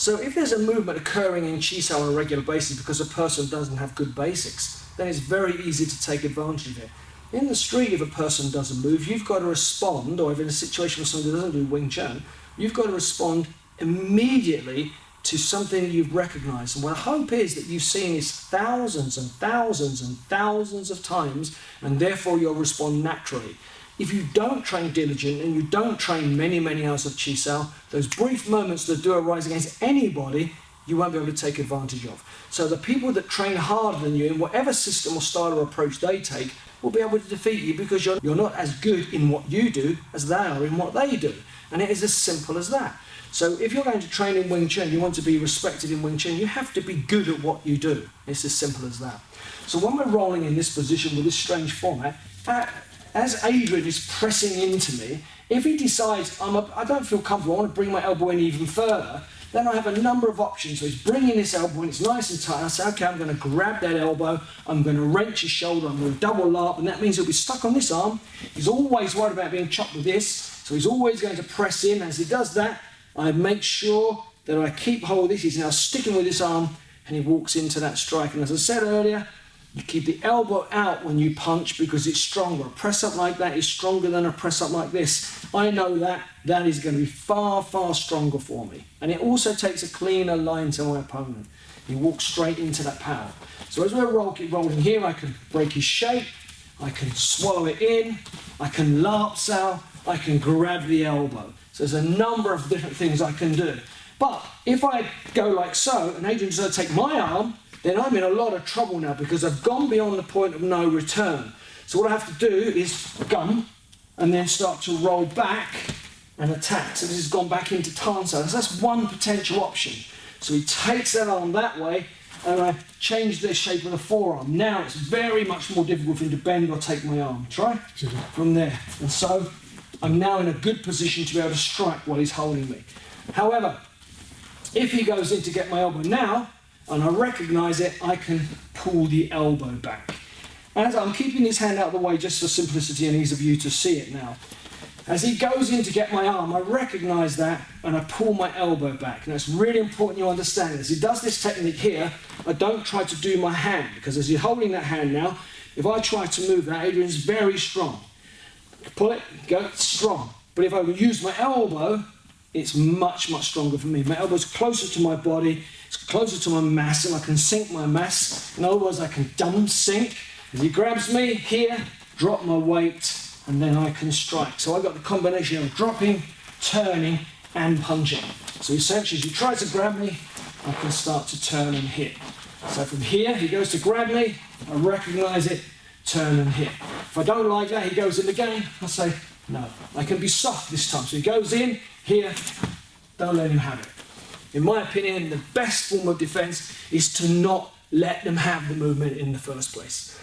So if there's a movement occurring in Chi Sao on a regular basis because a person doesn't have good basics, then it's very easy to take advantage of it. In the street, if a person doesn't move, you've got to respond, or if in a situation where somebody doesn't do Wing Chun, you've got to respond immediately to something you've recognized. And what I hope is that you've seen this thousands and thousands and thousands of times, and therefore you'll respond naturally. If you don't train diligently and you don't train many, many hours of Chi Sao, those brief moments that do arise against anybody, you won't be able to take advantage of. So the people that train harder than you in whatever system or style or approach they take will be able to defeat you because you're not as good in what you do as they are in what they do. And it is as simple as that. So if you're going to train in Wing Chun, you want to be respected in Wing Chun, you have to be good at what you do. It's as simple as that. So when we're rolling in this position with this strange format, as Adrian is pressing into me, if he decides I don't feel comfortable, I want to bring my elbow in even further, then I have a number of options. So he's bringing this elbow in, it's nice and tight. I say, okay, I'm going to grab that elbow, I'm going to wrench his shoulder, I'm going to double larp, and that means he'll be stuck on this arm. He's always worried about being chopped with this, so he's always going to press in. As he does that, I make sure that I keep hold of this. He's now sticking with this arm, and he walks into that strike. And as I said earlier, you keep the elbow out when you punch because it's stronger. A press up like that is stronger than a press up like this. I know that. That is going to be far, far stronger for me. And it also takes a cleaner line to my opponent. He walks straight into that power. So as we're rolling here, I can break his shape, I can swallow it in, I can larp Sao, I can grab the elbow. So there's a number of different things I can do. But if I go like so, and Adrian's going to take my arm, then I'm in a lot of trouble now because I've gone beyond the point of no return. So what I have to do is gum and then start to roll back and attack. So this has gone back into Tansa. So that's one potential option. So he takes that arm that way and I change the shape of the forearm. Now it's very much more difficult for him to bend or take my arm. Try from there. And so I'm now in a good position to be able to strike while he's holding me. However, if he goes in to get my elbow now, and I recognise it, I can pull the elbow back. As I'm keeping his hand out of the way just for simplicity and ease of you to see it now. As he goes in to get my arm, I recognise that and I pull my elbow back. Now it's really important you understand this. He does this technique here, I don't try to do my hand because as he's holding that hand now, if I try to move that, Adrian's very strong. Pull it, go, strong. But if I use my elbow, it's much, much stronger for me. My elbow's closer to my body, it's closer to my mass, and I can sink my mass. In other words, I can dumb sink. As he grabs me here, drop my weight, and then I can strike. So I've got the combination of dropping, turning, and punching. So essentially, as he tries to grab me, I can start to turn and hit. So from here, he goes to grab me, I recognise it, turn and hit. If I don't like that, he goes in again, I say, no. I can be soft this time. So he goes in, here, don't let him have it. In my opinion, the best form of defence is to not let them have the movement in the first place.